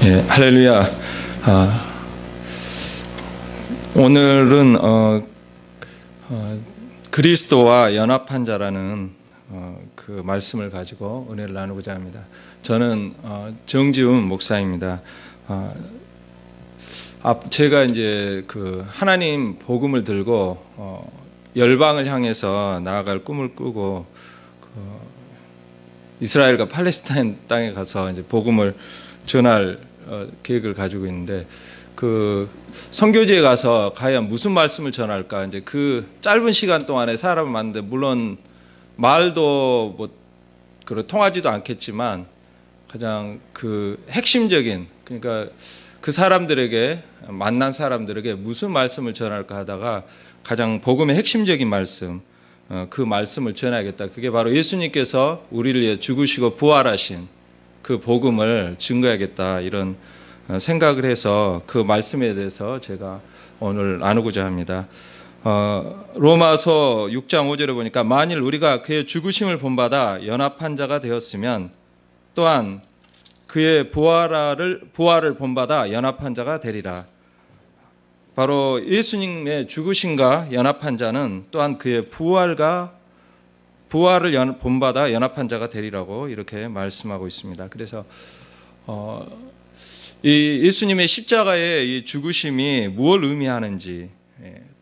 예, 할렐루야. 오늘은 그리스도와 연합한 자라는 그 말씀을 가지고 은혜를 나누고자 합니다. 저는 정지훈 목사입니다. 제가 이제 그 하나님 복음을 들고 열방을 향해서 나아갈 꿈을 꾸고 이스라엘과 팔레스타인 땅에 가서 이제 복음을 전할 계획을 가지고 있는데, 그 선교지에 가서 과연 무슨 말씀을 전할까? 이제 그 짧은 시간 동안에 사람을 만나는데, 물론 말도 뭐 통하지도 않겠지만 가장 그 핵심적인, 그러니까 그 사람들에게, 만난 사람들에게 무슨 말씀을 전할까 하다가 가장 복음의 핵심적인 말씀, 그 말씀을 전하겠다. 그게 바로 예수님께서 우리를 위해 죽으시고 부활하신 그 복음을 증거하겠다, 이런 생각을 해서 그 말씀에 대해서 제가 오늘 나누고자 합니다. 로마서 6장 5절에 보니까 만일 우리가 그의 죽으심을 본받아 연합한 자가 되었으면 또한 그의 부활을 본받아 연합한 자가 되리라. 바로 예수님의 죽으심과 연합한 자는 또한 그의 부활을 본받아 연합한 자가 되리라고 이렇게 말씀하고 있습니다. 그래서 이 예수님의 십자가의 이 죽으심이 무엇을 의미하는지,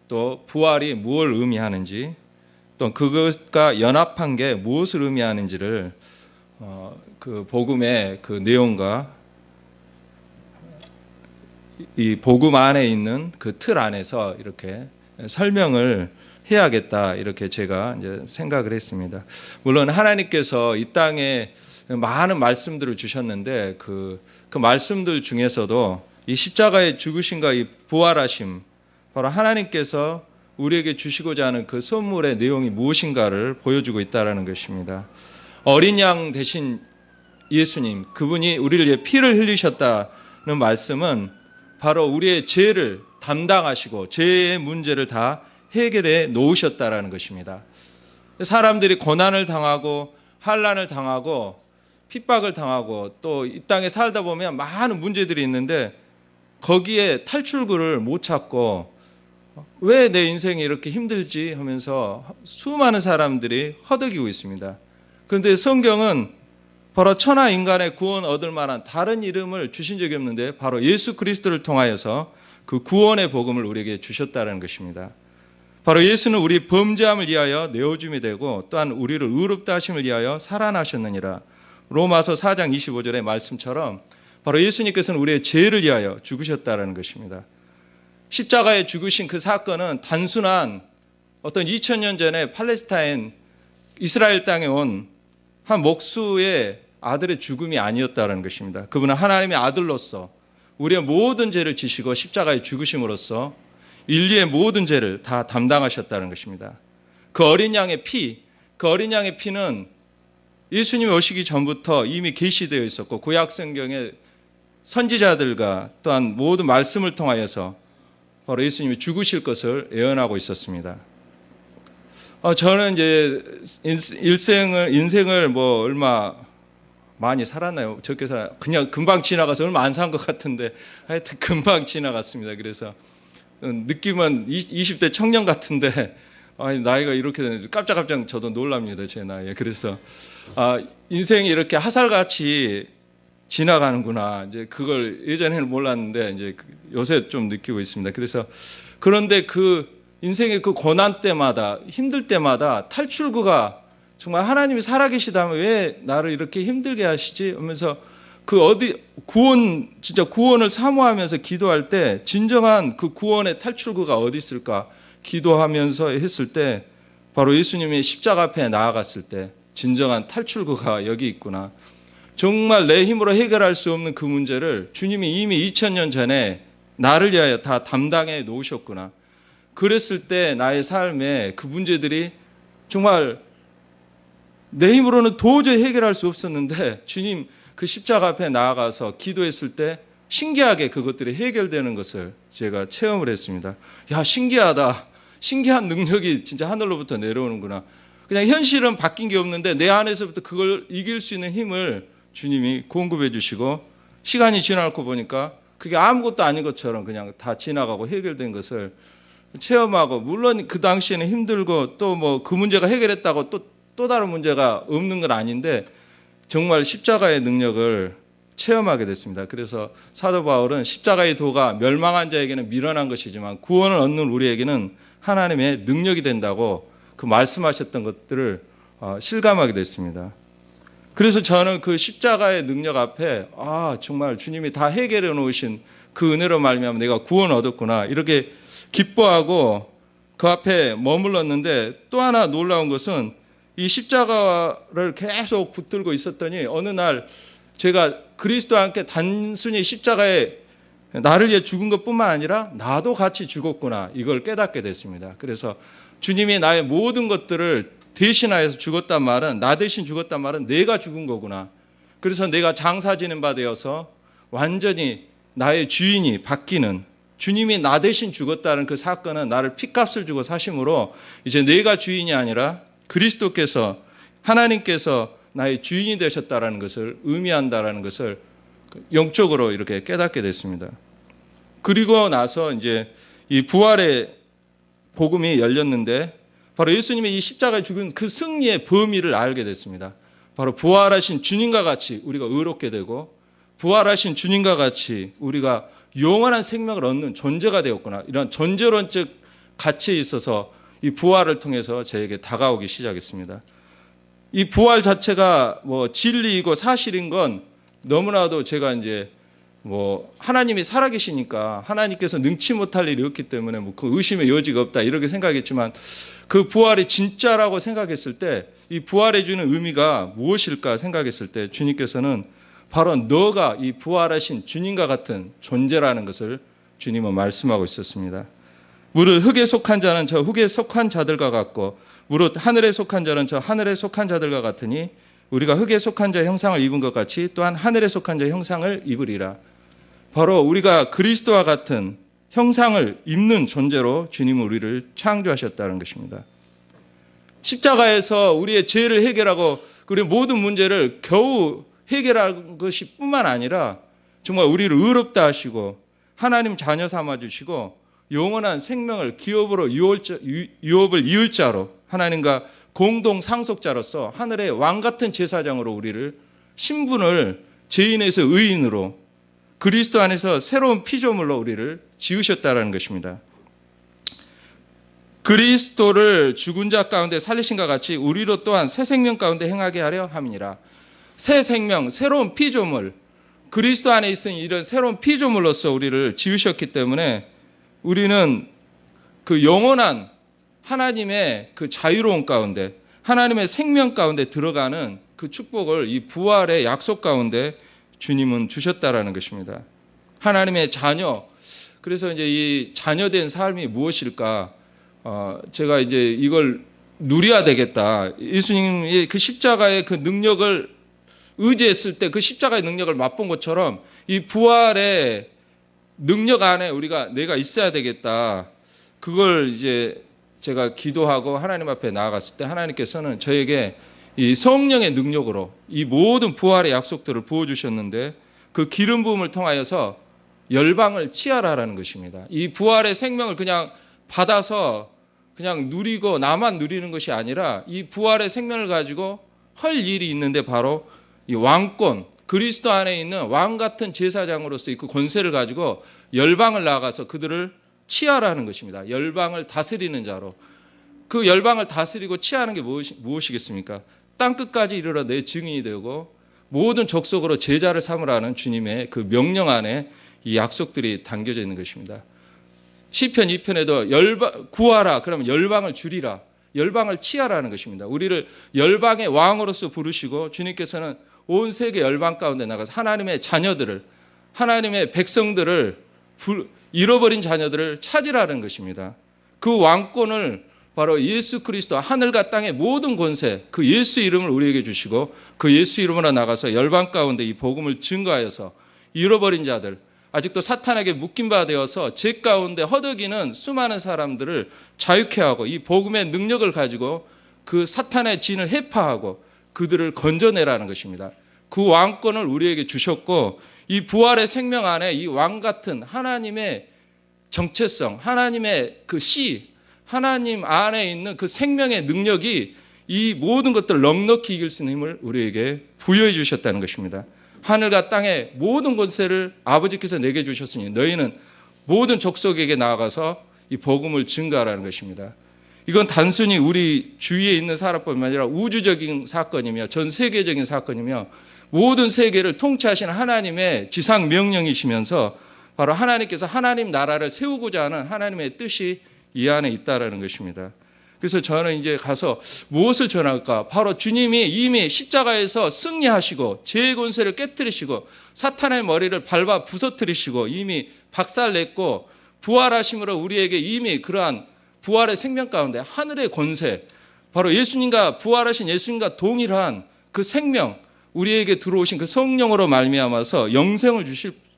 또 부활이 무엇을 의미하는지, 또 그것과 연합한 게 무엇을 의미하는지를 그 복음의 그 내용과 이 복음 안에 있는 그 틀 안에서 이렇게 설명을 해야겠다, 이렇게 제가 이제 생각을 했습니다. 물론 하나님께서 이 땅에 많은 말씀들을 주셨는데 그 말씀들 중에서도 이 십자가의 죽으심과 이 부활하심, 바로 하나님께서 우리에게 주시고자 하는 그 선물의 내용이 무엇인가를 보여주고 있다는 것입니다. 어린 양 대신 예수님, 그분이 우리를 위해 피를 흘리셨다는 말씀은 바로 우리의 죄를 담당하시고 죄의 문제를 다 해결해 놓으셨다라는 것입니다. 사람들이 고난을 당하고 환난을 당하고 핍박을 당하고 또 이 땅에 살다 보면 많은 문제들이 있는데 거기에 탈출구를 못 찾고 왜 내 인생이 이렇게 힘들지 하면서 수많은 사람들이 허덕이고 있습니다. 그런데 성경은 바로 천하 인간의 구원 얻을 만한 다른 이름을 주신 적이 없는데 바로 예수 그리스도를 통하여서 그 구원의 복음을 우리에게 주셨다는 것입니다. 바로 예수는 우리 범죄함을 위하여 내어줌이 되고 또한 우리를 의롭다 하심을 위하여 살아나셨느니라. 로마서 4장 25절의 말씀처럼 바로 예수님께서는 우리의 죄를 위하여 죽으셨다는 것입니다. 십자가에 죽으신 그 사건은 단순한 어떤 2000년 전에 팔레스타인 이스라엘 땅에 온 한 목수의 아들의 죽음이 아니었다는 것입니다. 그분은 하나님의 아들로서 우리의 모든 죄를 지시고 십자가에 죽으심으로써 인류의 모든 죄를 다 담당하셨다는 것입니다. 그 어린 양의 피는 예수님이 오시기 전부터 이미 계시되어 있었고 구약 성경의 선지자들과 또한 모든 말씀을 통하여서 바로 예수님이 죽으실 것을 예언하고 있었습니다. 저는 이제 인생을 뭐 얼마 많이 살았나요? 적게 그냥 금방 지나가서 얼마 안 산 것 같은데 하여튼 금방 지나갔습니다. 그래서 느낌은 20대 청년 같은데 나이가 이렇게 되는지 깜짝깜짝 저도 놀랍니다, 제 나이에. 그래서 인생이 이렇게 화살같이 지나가는구나, 이제 그걸 예전에는 몰랐는데 이제 요새 좀 느끼고 있습니다. 그래서 그런데 그 인생의 그 고난 때마다, 힘들 때마다 탈출구가 정말 하나님이 살아계시다면 왜 나를 이렇게 힘들게 하시지 하면서 진짜 구원을 사모하면서 기도할 때 진정한 그 구원의 탈출구가 어디 있을까 기도하면서 했을 때 바로 예수님이 십자가 앞에 나아갔을 때 진정한 탈출구가 여기 있구나. 정말 내 힘으로 해결할 수 없는 그 문제를 주님이 이미 2000년 전에 나를 위하여 다 담당해 놓으셨구나. 그랬을 때 나의 삶에 그 문제들이 정말 내 힘으로는 도저히 해결할 수 없었는데 주님 그 십자가 앞에 나아가서 기도했을 때 신기하게 그것들이 해결되는 것을 제가 체험을 했습니다. 야, 신기하다. 신기한 능력이 진짜 하늘로부터 내려오는구나. 그냥 현실은 바뀐 게 없는데 내 안에서부터 그걸 이길 수 있는 힘을 주님이 공급해 주시고 시간이 지나고 보니까 그게 아무것도 아닌 것처럼 그냥 다 지나가고 해결된 것을 체험하고, 물론 그 당시에는 힘들고 또 뭐 그 문제가 해결했다고 또 다른 문제가 없는 건 아닌데 정말 십자가의 능력을 체험하게 됐습니다. 그래서 사도 바울은 십자가의 도가 멸망한 자에게는 미련한 것이지만 구원을 얻는 우리에게는 하나님의 능력이 된다고 그 말씀하셨던 것들을 실감하게 됐습니다. 그래서 저는 그 십자가의 능력 앞에 정말 주님이 다 해결해 놓으신 그 은혜로 말미암아 내가 구원 얻었구나 이렇게 기뻐하고 그 앞에 머물렀는데, 또 하나 놀라운 것은 이 십자가를 계속 붙들고 있었더니 어느 날 제가 그리스도와 함께 단순히 십자가에 나를 위해 죽은 것뿐만 아니라 나도 같이 죽었구나 이걸 깨닫게 됐습니다. 그래서 주님이 나의 모든 것들을 대신하여서 죽었단 말은, 나 대신 죽었단 말은 내가 죽은 거구나. 그래서 내가 장사 지는 바 되어서 완전히 나의 주인이 바뀌는, 주님이 나 대신 죽었다는 그 사건은 나를 핏값을 주고 사심으로 이제 내가 주인이 아니라 그리스도께서, 하나님께서 나의 주인이 되셨다라는 것을 의미한다라는 것을 영적으로 이렇게 깨닫게 됐습니다. 그리고 나서 이제 이 부활의 복음이 열렸는데 바로 예수님의 이 십자가에 죽은 그 승리의 범위를 알게 됐습니다. 바로 부활하신 주님과 같이 우리가 의롭게 되고, 부활하신 주님과 같이 우리가 영원한 생명을 얻는 존재가 되었구나. 이런 존재론적 가치에 있어서 이 부활을 통해서 저에게 다가오기 시작했습니다. 이 부활 자체가 뭐 진리이고 사실인 건 너무나도 제가 이제 뭐 하나님이 살아계시니까 하나님께서 능치 못할 일이 없기 때문에 뭐 그 의심의 여지가 없다 이렇게 생각했지만, 그 부활이 진짜라고 생각했을 때 이 부활해 주는 의미가 무엇일까 생각했을 때 주님께서는 바로 너가 이 부활하신 주님과 같은 존재라는 것을 주님은 말씀하고 있었습니다. 무릇 흙에 속한 자는 저 흙에 속한 자들과 같고 무릇 하늘에 속한 자는 저 하늘에 속한 자들과 같으니 우리가 흙에 속한 자의 형상을 입은 것 같이 또한 하늘에 속한 자의 형상을 입으리라. 바로 우리가 그리스도와 같은 형상을 입는 존재로 주님은 우리를 창조하셨다는 것입니다. 십자가에서 우리의 죄를 해결하고 그리고 모든 문제를 겨우 해결한 것이 뿐만 아니라 정말 우리를 의롭다 하시고 하나님 자녀 삼아주시고 영원한 생명을 기업으로 유업을 이을 자로 하나님과 공동 상속자로서 하늘의 왕 같은 제사장으로 우리를 신분을 죄인에서 의인으로 그리스도 안에서 새로운 피조물로 우리를 지으셨다는 것입니다. 그리스도를 죽은 자 가운데 살리신 것 같이 우리로 또한 새 생명 가운데 행하게 하려 함이니라. 새 생명, 새로운 피조물, 그리스도 안에 있는 이런 새로운 피조물로서 우리를 지으셨기 때문에 우리는 그 영원한 하나님의 그 자유로운 가운데, 하나님의 생명 가운데 들어가는 그 축복을 이 부활의 약속 가운데 주님은 주셨다라는 것입니다. 하나님의 자녀. 그래서 이제 이 자녀된 삶이 무엇일까? 제가 이제 이걸 누려야 되겠다. 예수님이 그 십자가의 그 능력을 의지했을 때 그 십자가의 능력을 맛본 것처럼 이 부활의 능력 안에 내가 있어야 되겠다. 그걸 이제 제가 기도하고 하나님 앞에 나아갔을 때 하나님께서는 저에게 이 성령의 능력으로 이 모든 부활의 약속들을 부어주셨는데 그 기름 부음을 통하여서 열방을 치하라라는 것입니다. 이 부활의 생명을 그냥 받아서 그냥 누리고 나만 누리는 것이 아니라 이 부활의 생명을 가지고 할 일이 있는데 바로 이 왕권, 그리스도 안에 있는 왕 같은 제사장으로서 그 권세를 가지고 열방을 나가서 그들을 치하라는 것입니다. 열방을 다스리는 자로. 그 열방을 다스리고 치하는 게 무엇이겠습니까? 땅끝까지 이르러 내 증인이 되고 모든 족속으로 제자를 삼으라는 주님의 그 명령 안에 이 약속들이 담겨져 있는 것입니다. 시편 2편에도 구하라 그러면 열방을 줄이라, 열방을 치하라는 것입니다. 우리를 열방의 왕으로서 부르시고 주님께서는 온 세계 열방 가운데 나가서 하나님의 자녀들을, 하나님의 백성들을, 잃어버린 자녀들을 찾으라는 것입니다. 그 왕권을 바로 예수 그리스도, 하늘과 땅의 모든 권세, 그 예수 이름을 우리에게 주시고 그 예수 이름으로 나가서 열방 가운데 이 복음을 증거하여서 잃어버린 자들, 아직도 사탄에게 묶인 바 되어서 죄 가운데 허덕이는 수많은 사람들을 자유케 하고 이 복음의 능력을 가지고 그 사탄의 진을 해파하고 그들을 건져내라는 것입니다. 그 왕권을 우리에게 주셨고 이 부활의 생명 안에 이 왕 같은 하나님의 정체성, 하나님의 그 씨, 하나님 안에 있는 그 생명의 능력이 이 모든 것들을 넉넉히 이길 수 있는 힘을 우리에게 부여해 주셨다는 것입니다. 하늘과 땅의 모든 권세를 아버지께서 내게 주셨으니 너희는 모든 족속에게 나아가서 이 복음을 증거하라는 것입니다. 이건 단순히 우리 주위에 있는 사람뿐만 아니라 우주적인 사건이며 전 세계적인 사건이며 모든 세계를 통치하시는 하나님의 지상 명령이시면서 바로 하나님께서 하나님 나라를 세우고자 하는 하나님의 뜻이 이 안에 있다라는 것입니다. 그래서 저는 이제 가서 무엇을 전할까? 바로 주님이 이미 십자가에서 승리하시고 죄의 권세를 깨뜨리시고 사탄의 머리를 밟아 부서뜨리시고 이미 박살냈고 부활하심으로 우리에게 이미 그러한 부활의 생명 가운데 하늘의 권세, 바로 예수님과 부활하신 예수님과 동일한 그 생명, 우리에게 들어오신 그 성령으로 말미암아서 영생을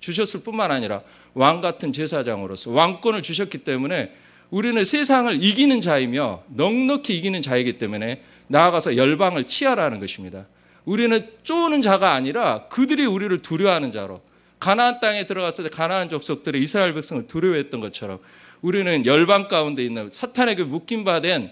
주셨을 뿐만 아니라 왕 같은 제사장으로서 왕권을 주셨기 때문에 우리는 세상을 이기는 자이며 넉넉히 이기는 자이기 때문에 나아가서 열방을 치하라는 것입니다. 우리는 쪼는 자가 아니라 그들이 우리를 두려워하는 자로, 가나안 땅에 들어갔을 때 가나안 족속들이 이스라엘 백성을 두려워했던 것처럼 우리는 열방 가운데 있는 사탄에게 묶임받은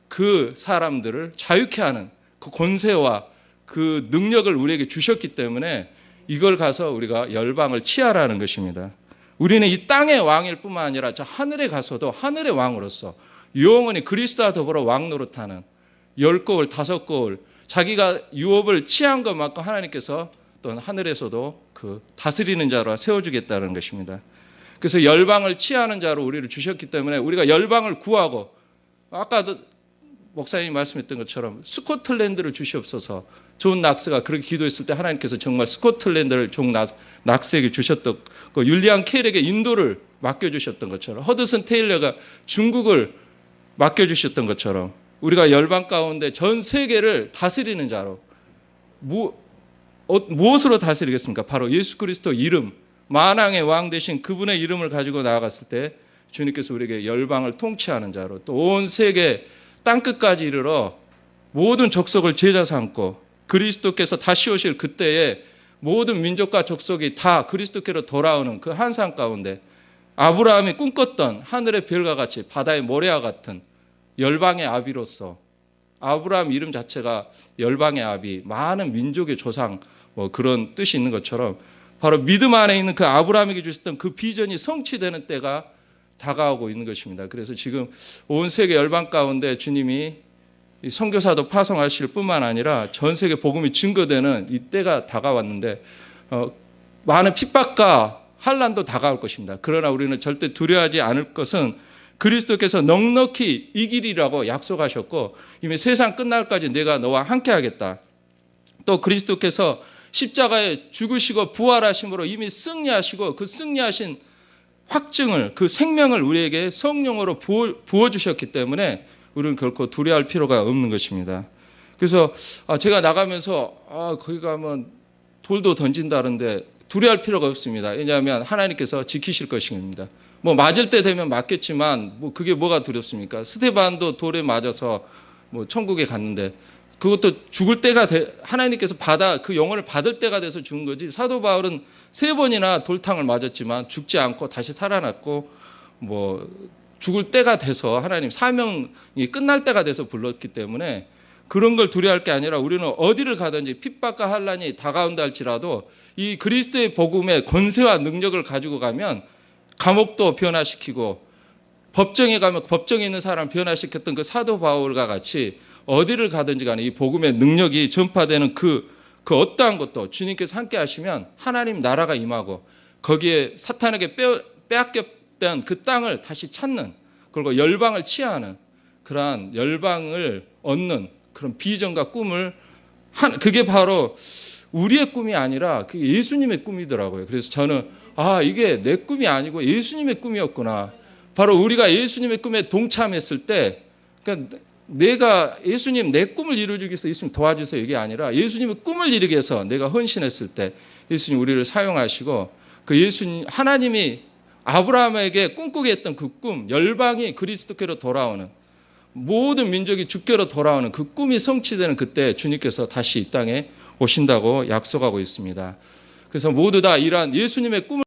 그 사람들을 자유케 하는 그 권세와 그 능력을 우리에게 주셨기 때문에 이걸 가서 우리가 열방을 치하라는 것입니다. 우리는 이 땅의 왕일 뿐만 아니라 저 하늘에 가서도 하늘의 왕으로서 영원히 그리스도와 더불어 왕 노릇하는 10거울, 5거울, 자기가 유업을 취한 것만큼 하나님께서 또 하늘에서도 그 다스리는 자로 세워주겠다는 것입니다. 그래서 열방을 취하는 자로 우리를 주셨기 때문에 우리가 열방을 구하고, 아까도 목사님이 말씀했던 것처럼 스코틀랜드를 주시옵소서, 존 낙스가 그렇게 기도했을 때 하나님께서 정말 스코틀랜드를 존 낙스에게 주셨던, 그 율리안 케일에게 인도를 맡겨주셨던 것처럼, 허드슨 테일러가 중국을 맡겨주셨던 것처럼 우리가 열방 가운데 전 세계를 다스리는 자로, 무엇으로 다스리겠습니까? 바로 예수 그리스도 이름, 만왕의 왕 되신 그분의 이름을 가지고 나아갔을 때 주님께서 우리에게 열방을 통치하는 자로, 또 온 세계 땅끝까지 이르러 모든 족속을 제자 삼고 그리스도께서 다시 오실 그때에 모든 민족과 족속이 다 그리스도께로 돌아오는 그 환상 가운데 아브라함이 꿈꿨던 하늘의 별과 같이 바다의 모래와 같은 열방의 아비로서, 아브라함 이름 자체가 열방의 아비, 많은 민족의 조상, 그런 뜻이 있는 것처럼 바로 믿음 안에 있는 그 아브라함에게 주셨던 그 비전이 성취되는 때가 다가오고 있는 것입니다. 그래서 지금 온 세계 열방 가운데 주님이 선교사도 파송하실 뿐만 아니라 전 세계 복음이 증거되는 이 때가 다가왔는데 많은 핍박과 환난도 다가올 것입니다. 그러나 우리는 절대 두려워하지 않을 것은 그리스도께서 넉넉히 이기리라고 약속하셨고 이미 세상 끝날까지 내가 너와 함께하겠다. 또 그리스도께서 십자가에 죽으시고 부활하심으로 이미 승리하시고 그 승리하신 확증을, 그 생명을 우리에게 성령으로 부어주셨기 때문에 우리는 결코 두려워할 필요가 없는 것입니다. 그래서 제가 나가면서 거기 가면 돌도 던진다는데 두려워할 필요가 없습니다. 왜냐하면 하나님께서 지키실 것입니다. 맞을 때 되면 맞겠지만 그게 뭐가 두렵습니까? 스데반도 돌에 맞아서 천국에 갔는데 그것도 죽을 때가 하나님께서 그 영혼을 받을 때가 돼서 죽은 거지, 사도 바울은 3번이나 돌탕을 맞았지만 죽지 않고 다시 살아났고 죽을 때가 돼서 하나님 사명이 끝날 때가 돼서 불렀기 때문에 그런 걸 두려워할 게 아니라 우리는 어디를 가든지 핍박과 환난이 다가온다 할지라도 이 그리스도의 복음의 권세와 능력을 가지고 가면 감옥도 변화시키고 법정에 가면 법정에 있는 사람 변화시켰던 그 사도 바울과 같이 어디를 가든지 간에 이 복음의 능력이 전파되는 그 어떠한 것도 주님께서 함께 하시면 하나님 나라가 임하고 거기에 사탄에게 빼앗겼던 그 땅을 다시 찾는, 그리고 열방을 치하하는 그러한 열방을 얻는 그런 비전과 꿈을 그게 바로 우리의 꿈이 아니라 그게 예수님의 꿈이더라고요. 그래서 저는 이게 내 꿈이 아니고 예수님의 꿈이었구나. 바로 우리가 예수님의 꿈에 동참했을 때, 그러니까 내가 예수님 내 꿈을 이루기 위해서 예수님 도와주세요 이게 아니라 예수님의 꿈을 이루기 위해서 내가 헌신했을 때 예수님 우리를 사용하시고, 그 예수님 하나님이 아브라함에게 꿈꾸게 했던 그 꿈, 열방이 그리스도께로 돌아오는, 모든 민족이 주께로 돌아오는 그 꿈이 성취되는 그때 주님께서 다시 이 땅에 오신다고 약속하고 있습니다. 그래서 모두 다 이러한 예수님의 꿈을